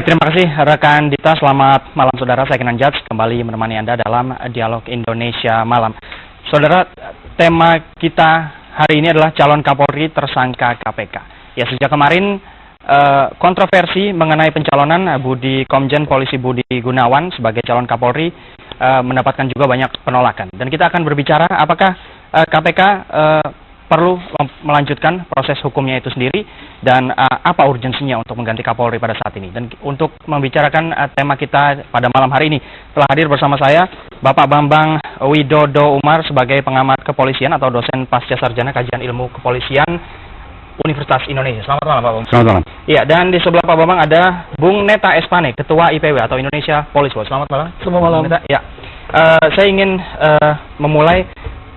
Baik, terima kasih rekan Dita. Selamat malam saudara, saya Kenan Judge kembali menemani Anda dalam Dialog Indonesia Malam. Saudara, tema kita hari ini adalah calon Kapolri tersangka KPK. Ya, sejak kemarin kontroversi mengenai pencalonan Komjen Polisi Budi Gunawan sebagai calon Kapolri mendapatkan juga banyak penolakan. Dan kita akan berbicara apakah KPK perlu melanjutkan proses hukumnya itu sendiri dan apa urgensinya untuk mengganti Kapolri pada saat ini. Dan untuk membicarakan tema kita pada malam hari ini telah hadir bersama saya Bapak Bambang Widodo Umar sebagai pengamat kepolisian atau dosen pasca sarjana kajian ilmu kepolisian Universitas Indonesia. Selamat malam Pak Bambang. Selamat malam. Iya, dan di sebelah Pak Bambang ada Bung Neta Espane, Ketua IPW atau Indonesia Police Watch. Selamat malam. Selamat malam. Neta. Ya, saya ingin memulai.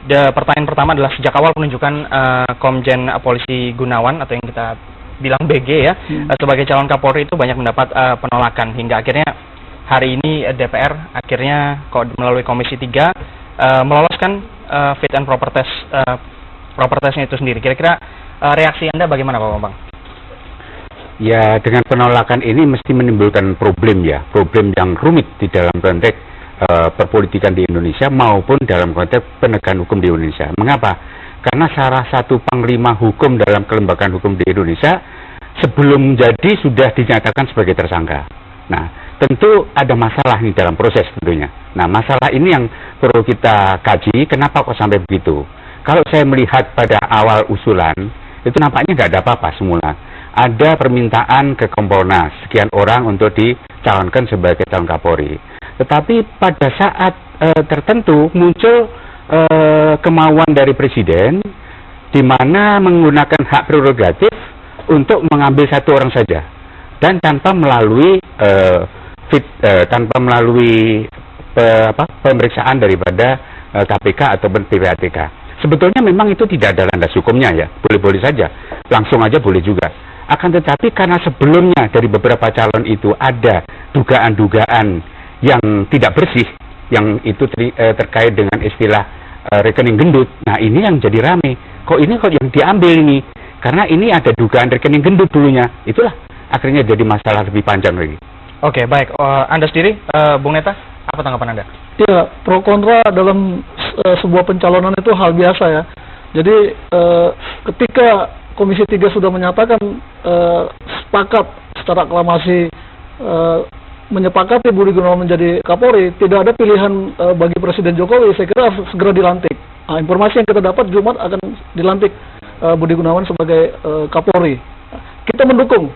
Pertanyaan pertama adalah sejak awal penunjukan Komjen Polisi Gunawan atau yang kita bilang BG ya sebagai calon Kapolri itu banyak mendapat penolakan hingga akhirnya hari ini DPR akhirnya melalui Komisi 3 meloloskan fit and proper testnya itu sendiri. Kira-kira reaksi Anda bagaimana Pak Bambang? Ya, dengan penolakan ini mesti menimbulkan problem yang rumit di dalam konteks perpolitikan di Indonesia maupun dalam konteks penegakan hukum di Indonesia. Mengapa? Karena salah satu panglima hukum dalam kelembagaan hukum di Indonesia sebelum jadi sudah dinyatakan sebagai tersangka. Nah, tentu ada masalah nih dalam proses tentunya. Nah, masalah ini yang perlu kita kaji, kenapa kok sampai begitu. Kalau saya melihat pada awal usulan, itu nampaknya nggak ada apa-apa semula. Ada permintaan ke Kompolnas, sekian orang untuk dicalonkan sebagai calon Kapolri. Tetapi pada saat tertentu muncul kemauan dari Presiden di mana menggunakan hak prerogatif untuk mengambil satu orang saja dan tanpa melalui pemeriksaan daripada KPK ataupun PPATK. Sebetulnya memang itu tidak ada landas hukumnya ya, boleh-boleh saja, langsung aja boleh juga. Akan tetapi karena sebelumnya dari beberapa calon itu ada dugaan-dugaan yang tidak bersih, yang itu terkait dengan istilah rekening gendut. Nah, ini yang jadi rame. Kok yang diambil ini? Karena ini ada dugaan rekening gendut dulunya. Itulah akhirnya jadi masalah lebih panjang lagi. Oke, baik. Anda sendiri, Bung Neta, apa tanggapan Anda? Ya, pro kontra dalam sebuah pencalonan itu hal biasa ya. Jadi ketika Komisi 3 sudah menyatakan sepakat secara aklamasi menyepakati Budi Gunawan menjadi Kapolri, tidak ada pilihan bagi Presiden Jokowi, saya kira harus segera dilantik. Nah, informasi yang kita dapat Jumat akan dilantik Budi Gunawan sebagai Kapolri. Kita mendukung,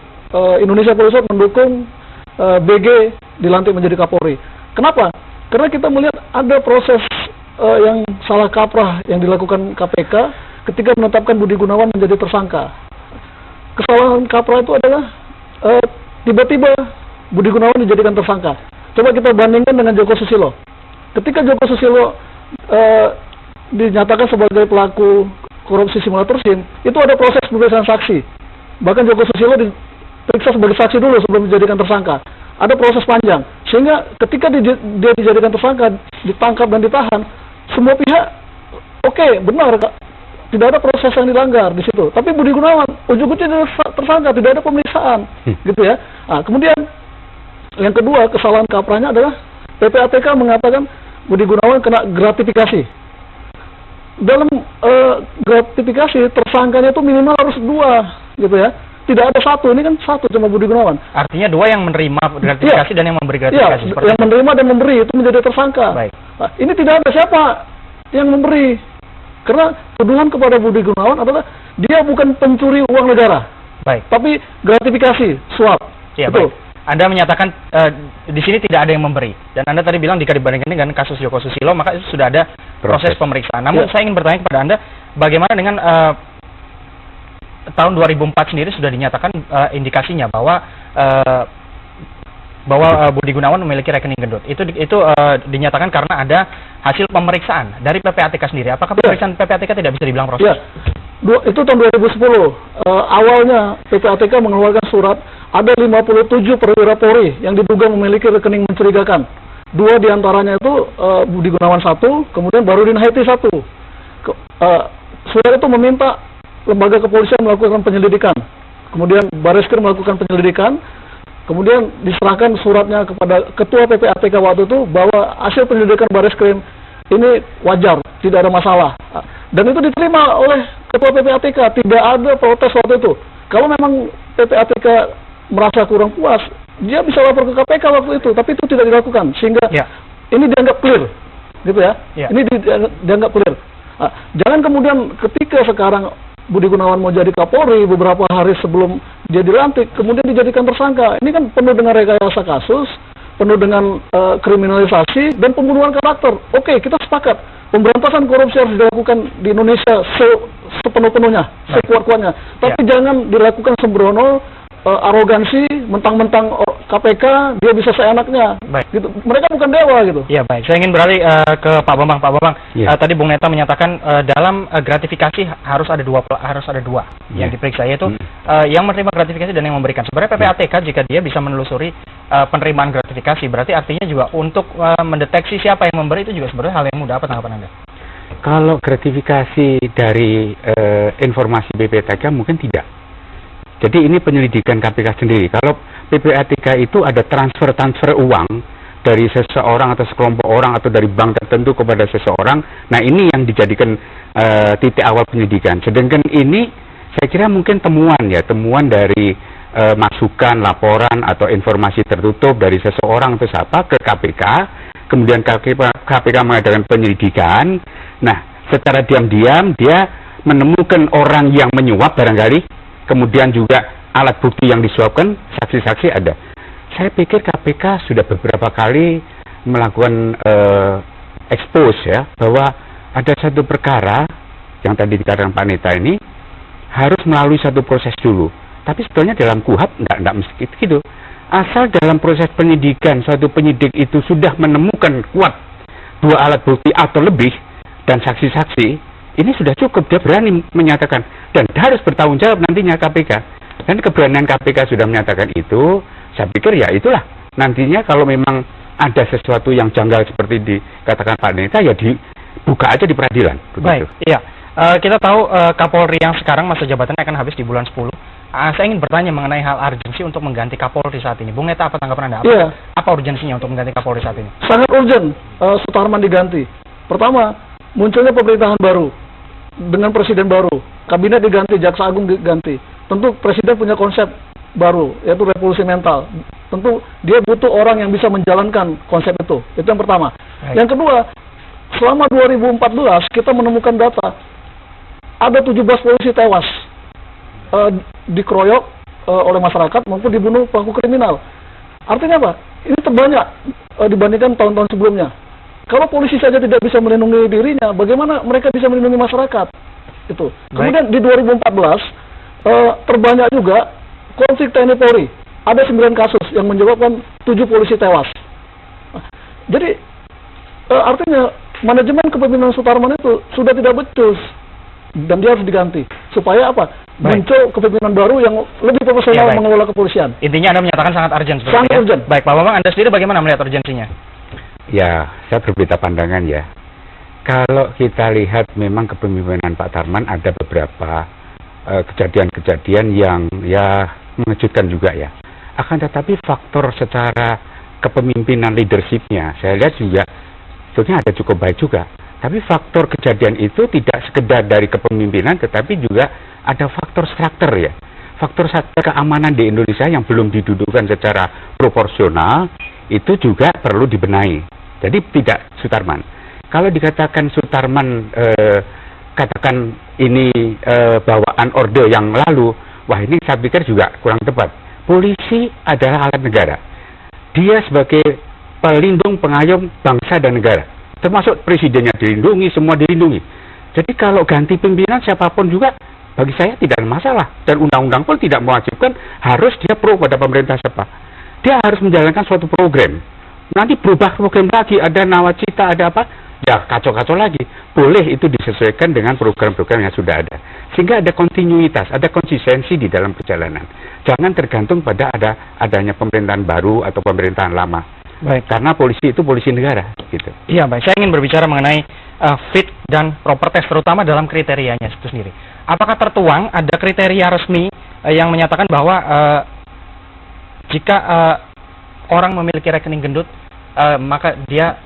Indonesia Police Watch mendukung BG dilantik menjadi Kapolri. Kenapa? Karena kita melihat ada proses yang salah kaprah yang dilakukan KPK ketika menetapkan Budi Gunawan menjadi tersangka. Kesalahan kaprah itu adalah tiba-tiba Budi Gunawan dijadikan tersangka. Coba kita bandingkan dengan Joko Susilo. Ketika Joko Susilo dinyatakan sebagai pelaku korupsi simulator SIM, itu ada proses pemeriksaan saksi. Bahkan Joko Susilo diperiksa sebagai saksi dulu sebelum dijadikan tersangka. Ada proses panjang. Sehingga ketika dia dijadikan tersangka, ditangkap dan ditahan, semua pihak oke, benar, tidak ada proses yang dilanggar di situ. Tapi Budi Gunawan ujung-ujungnya tersangka, tidak ada pemeriksaan, gitu ya. Nah, kemudian yang kedua, kesalahan kaprahnya adalah PPATK mengatakan Budi Gunawan kena gratifikasi. Dalam gratifikasi, tersangkanya itu minimal harus 2, gitu ya. Tidak ada 1, ini kan 1 cuma Budi Gunawan. Artinya 2 yang menerima gratifikasi dan yang memberi gratifikasi. Iya, yang menerima dan memberi itu menjadi tersangka. Baik. Nah, ini tidak ada siapa yang memberi. Karena tuduhan kepada Budi Gunawan adalah dia bukan pencuri uang negara. Baik. Tapi gratifikasi, suap. Iya, betul. Anda menyatakan di sini tidak ada yang memberi. Dan Anda tadi bilang jika dibandingkan dengan kasus Joko Susilo, maka itu sudah ada proses pemeriksaan. Namun saya ingin bertanya kepada Anda, bagaimana dengan tahun 2004 sendiri sudah dinyatakan indikasinya bahwa Budi Gunawan memiliki rekening gendut. Itu dinyatakan karena ada hasil pemeriksaan dari PPATK sendiri. Apakah pemeriksaan PPATK tidak bisa dibilang proses? Ya. Itu tahun 2010. Awalnya PPATK mengeluarkan surat ada 57 perwira Polri yang diduga memiliki rekening mencurigakan. 2 diantaranya itu Budi Gunawan 1, kemudian Barudin Haiti 1. Surat itu meminta lembaga kepolisian melakukan penyelidikan. Kemudian Bareskrim melakukan penyelidikan. Kemudian diserahkan suratnya kepada Ketua PPATK waktu itu bahwa hasil penyelidikan Bareskrim ini wajar, tidak ada masalah. Dan itu diterima oleh Ketua PPATK, tidak ada protes waktu itu. Kalau memang PPATK merasa kurang puas, dia bisa lapor ke KPK waktu itu, tapi itu tidak dilakukan, sehingga ini dianggap clear, gitu ya. Ini dianggap clear. Jangan kemudian ketika sekarang Budi Gunawan mau jadi Kapolri beberapa hari sebelum dia dilantik, kemudian dijadikan tersangka. Ini kan penuh dengan rekayasa kasus, penuh dengan kriminalisasi dan pembunuhan karakter. Oke, kita sepakat. Pemberantasan korupsi harus dilakukan di Indonesia sepenuh-penuhnya, sekuat-kuatnya. Tapi jangan dilakukan sembrono, arogansi, mentang-mentang KPK dia bisa seenaknya. Gitu. Mereka bukan dewa gitu. Iya, baik. Saya ingin beralih ke Pak Bambang. Pak Bambang, tadi Bung Neta menyatakan dalam gratifikasi harus ada dua yang diperiksa, yaitu yang menerima gratifikasi dan yang memberikan. Sebenarnya PPATK jika dia bisa menelusuri penerimaan gratifikasi, berarti artinya juga untuk mendeteksi siapa yang memberi itu juga sebenarnya hal yang mudah. Apa tanggapan Anda? Kalau gratifikasi dari informasi PPATK mungkin tidak. Jadi ini penyelidikan KPK sendiri. Kalau PPATK itu ada transfer uang dari seseorang atau sekelompok orang atau dari bank tertentu kepada seseorang. Nah ini yang dijadikan titik awal penyelidikan. Sedangkan ini saya kira mungkin temuan dari masukan, laporan atau informasi tertutup dari seseorang atau siapa ke KPK. Kemudian KPK mengadakan penyelidikan. Nah secara diam-diam dia menemukan orang yang menyuap barangkali. Kemudian juga alat bukti yang disuapkan, saksi-saksi ada. Saya pikir KPK sudah beberapa kali melakukan expose ya, bahwa ada satu perkara yang tadi dikatakan Pak Neta ini harus melalui satu proses dulu. Tapi sebetulnya dalam KUHP enggak mesti gitu. Asal dalam proses penyidikan suatu penyidik itu sudah menemukan kuat 2 alat bukti atau lebih dan saksi-saksi, ini sudah cukup, dia berani menyatakan dan harus bertanggung jawab nantinya KPK. Dan keberanian KPK sudah menyatakan itu, saya pikir ya itulah nantinya kalau memang ada sesuatu yang janggal seperti dikatakan Pak Neta ya dibuka aja di peradilan. Baik, iya. Kita tahu Kapolri yang sekarang masa jabatannya akan habis di bulan 10. Saya ingin bertanya mengenai hal urgensi untuk mengganti Kapolri saat ini. Bung Neta, apa tanggapan Anda? Apa urgensinya untuk mengganti Kapolri saat ini? Sangat urgent Sutarman diganti. Pertama, munculnya pemerintahan baru dengan presiden baru, kabinet diganti, jaksa agung diganti. Tentu presiden punya konsep baru, yaitu revolusi mental. Tentu dia butuh orang yang bisa menjalankan konsep itu. Itu yang pertama. Yang kedua, selama 2014 kita menemukan data ada 17 polisi tewas dikeroyok oleh masyarakat maupun dibunuh pelaku kriminal. Artinya apa? Ini terbanyak dibandingkan tahun-tahun sebelumnya. Kalau polisi saja tidak bisa melindungi dirinya, bagaimana mereka bisa melindungi masyarakat? Itu. Kemudian di 2014 terbanyak juga konflik TNI Polri. Ada 9 kasus yang menyebabkan 7 polisi tewas. Jadi artinya manajemen kepemimpinan Sutarman itu sudah tidak becus dan dia harus diganti. Supaya apa? Muncul kepemimpinan baru yang lebih profesional mengelola kepolisian. Intinya Anda menyatakan sangat urgent. Sangat urgent. Baik, Pak Bambang, Anda sendiri bagaimana melihat urgensinya? Ya, saya berbeda pandangan ya. Kalau kita lihat memang kepemimpinan Pak Tarman ada beberapa kejadian-kejadian yang ya mengejutkan juga ya. Akan tetapi faktor secara kepemimpinan leadership-nya saya lihat juga sebetulnya ada cukup baik juga. Tapi faktor kejadian itu tidak sekedar dari kepemimpinan tetapi juga ada faktor struktur ya. Faktor keamanan di Indonesia yang belum didudukan secara proporsional itu juga perlu dibenahi. Jadi tidak Sutarman. Kalau dikatakan Sutarman katakan ini bawaan orde yang lalu, wah ini saya pikir juga kurang tepat. Polisi adalah alat negara. Dia sebagai pelindung pengayom bangsa dan negara. Termasuk presidennya dilindungi, semua dilindungi. Jadi kalau ganti pimpinan siapapun juga bagi saya tidak ada masalah. Dan undang-undang pun tidak mewajibkan harus dia pro pada pemerintah siapa. Dia harus menjalankan suatu program. Nanti berubah program lagi, ada nawacita, ada apa, ya kacau-kacau lagi. Boleh itu disesuaikan dengan program-program yang sudah ada. Sehingga ada kontinuitas, ada konsistensi di dalam perjalanan. Jangan tergantung pada adanya pemerintahan baru atau pemerintahan lama. Baik. Karena polisi itu polisi negara. Gitu. Iya, baik. Saya ingin berbicara mengenai fit dan proper test, terutama dalam kriterianya itu sendiri. Apakah tertuang ada kriteria resmi yang menyatakan bahwa jika orang memiliki rekening gendut, maka dia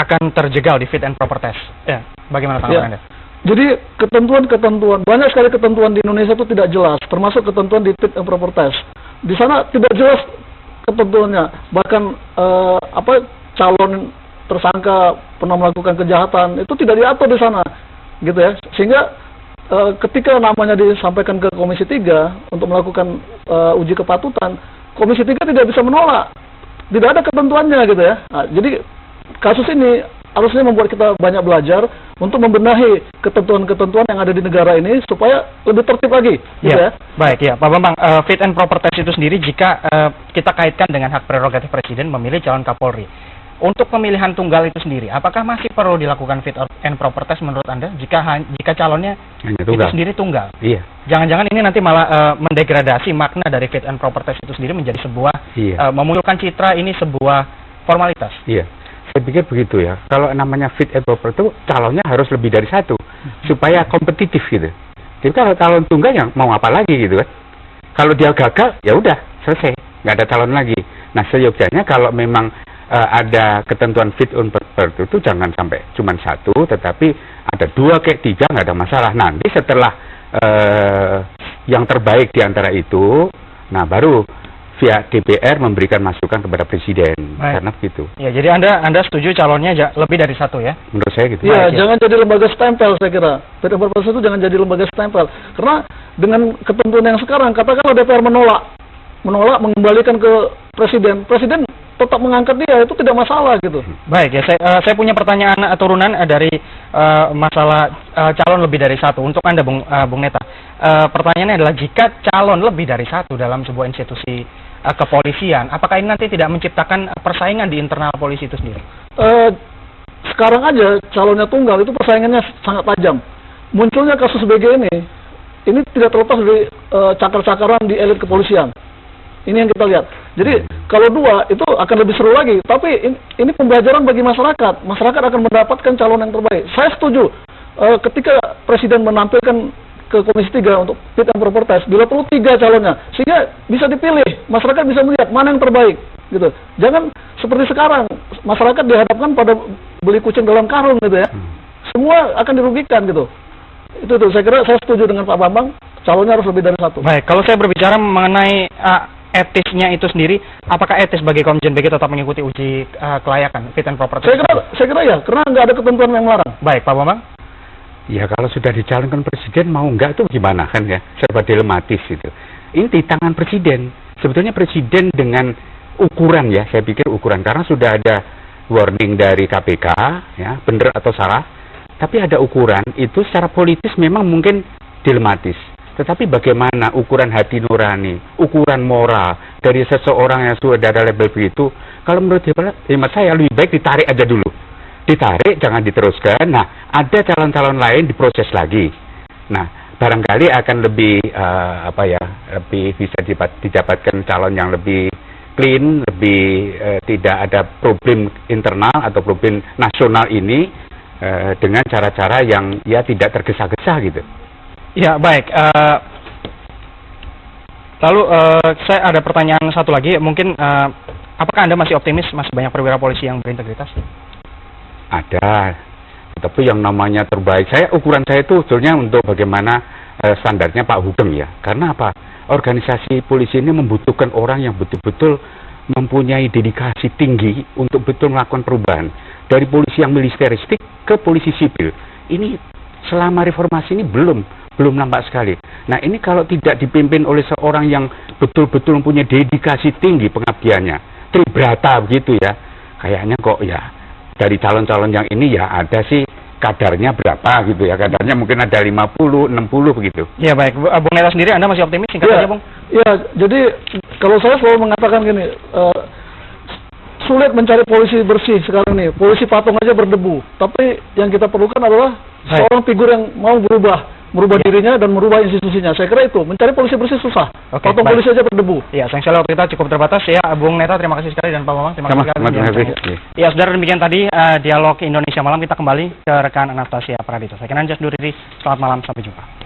akan terjegal di fit and proper test. Ya, bagaimana tanggapan Anda? Jadi ketentuan-ketentuan, banyak sekali ketentuan di Indonesia itu tidak jelas, termasuk ketentuan di fit and proper test. Di sana tidak jelas ketentuannya, bahkan calon tersangka pernah melakukan kejahatan itu tidak diatur di sana, gitu ya. Sehingga ketika namanya disampaikan ke Komisi 3 untuk melakukan uji kepatutan, Komisi 3 tidak bisa menolak, tidak ada ketentuannya, gitu ya. Nah, jadi kasus ini harusnya membuat kita banyak belajar untuk membenahi ketentuan-ketentuan yang ada di negara ini supaya lebih tertib lagi. Gitu ya. Baik ya, Pak Bambang, fit and proper test itu sendiri jika kita kaitkan dengan hak prerogatif Presiden memilih calon Kapolri. Untuk pemilihan tunggal itu sendiri, apakah masih perlu dilakukan fit and proper test menurut Anda jika calonnya itu sendiri tunggal? Iya. Jangan-jangan ini nanti malah mendegradasi makna dari fit and proper test itu sendiri menjadi sebuah memunculkan citra ini sebuah formalitas. Iya. Saya pikir begitu ya. Kalau namanya fit and proper itu calonnya harus lebih dari satu supaya kompetitif gitu. Jadi kalau calon tunggal yang mau apa lagi gitu kan? Kalau dia gagal ya udah selesai, nggak ada calon lagi. Nah seyogyanya kalau memang ada ketentuan fit and proper itu jangan sampai cuma satu, tetapi ada 2 kayak 3 nggak ada masalah. Nanti setelah yang terbaik di antara itu, nah baru via DPR memberikan masukan kepada Presiden. Karena begitu. Ya, jadi Anda setuju calonnya lebih dari satu ya? Menurut saya gitu. Ya, jangan jadi lembaga stempel saya kira. Fit and proper test itu jangan jadi lembaga stempel. Karena dengan ketentuan yang sekarang, katakanlah DPR menolak mengembalikan ke Presiden tetap mengangkat dia, itu tidak masalah gitu. Baik ya, saya punya pertanyaan turunan dari masalah calon lebih dari satu untuk Anda, Bung Neta. Pertanyaannya adalah jika calon lebih dari satu dalam sebuah institusi kepolisian, apakah ini nanti tidak menciptakan persaingan di internal polisi itu sendiri? Sekarang aja calonnya tunggal itu persaingannya sangat tajam. Munculnya kasus BG ini tidak terlepas dari cakar-cakaran di elit kepolisian. Ini yang kita lihat. Jadi kalau 2 itu akan lebih seru lagi. Tapi ini pembelajaran bagi masyarakat. Masyarakat akan mendapatkan calon yang terbaik. Saya setuju ketika Presiden menampilkan ke Komisi 3 untuk fit and proper test, bila perlu 3 calonnya, sehingga bisa dipilih. Masyarakat bisa melihat mana yang terbaik. Gitu. Jangan seperti sekarang masyarakat dihadapkan pada beli kucing dalam karung gitu ya. Semua akan dirugikan gitu. Itu saya kira saya setuju dengan Pak Bambang. Calonnya harus lebih dari satu. Baik, kalau saya berbicara mengenai etisnya itu sendiri, apakah etis bagi Komjen BG tetap mengikuti uji kelayakan fit and proper test? Saya kira ya, karena nggak ada ketentuan yang melarang. Baik, Pak Bambang. Ya kalau sudah dicalonkan Presiden mau nggak tuh gimana kan ya, serba dilematis itu. Ini di tangan Presiden. Sebetulnya Presiden dengan ukuran ya, saya pikir ukuran karena sudah ada warning dari KPK ya, benar atau salah. Tapi ada ukuran itu secara politis memang mungkin dilematis. Tetapi bagaimana ukuran hati nurani, ukuran moral dari seseorang yang sudah ada label begitu, kalau menurut hemat saya lebih baik ditarik aja dulu. Ditarik, jangan diteruskan. Nah, ada calon-calon lain diproses lagi. Nah, barangkali akan lebih lebih bisa didapatkan calon yang lebih clean, lebih tidak ada problem internal atau problem nasional ini dengan cara-cara yang ya tidak tergesa-gesa gitu. Ya, baik. Lalu saya ada pertanyaan satu lagi. Mungkin apakah Anda masih optimis masih banyak perwira polisi yang berintegritas? Ada. Tapi yang namanya terbaik, ukuran saya itu sebetulnya untuk bagaimana standarnya Pak Hugeng ya. Karena apa? Organisasi polisi ini membutuhkan orang yang betul-betul mempunyai dedikasi tinggi untuk betul melakukan perubahan. Dari polisi yang militeristik ke polisi sipil. Ini selama reformasi ini belum nampak sekali. Nah ini kalau tidak dipimpin oleh seorang yang betul-betul mempunyai dedikasi tinggi pengabdiannya, tribrata begitu ya, kayaknya kok ya dari calon-calon yang ini ya ada sih kadarnya berapa gitu ya, kadarnya mungkin ada 50, 60 begitu. Ya baik, Bung Neta sendiri Anda masih optimis singkat saja Bung? Ya, jadi kalau saya selalu mengatakan gini, sulit mencari polisi bersih sekarang ini, polisi patung aja berdebu, tapi yang kita perlukan adalah seorang figur yang mau merubah dirinya dan merubah institusinya. Saya kira itu, mencari polisi bersih susah. Patung polisi aja berdebu. Ya, sayang sekali waktu kita cukup terbatas ya. Bung Neta, terima kasih sekali, dan Pak Bambang, terima kasih sekali. Ya, saudara, demikian tadi Dialog Indonesia Malam. Kita kembali ke rekan Anastasia Pradita. Saya Kenan Jas Duriri, selamat malam, sampai jumpa.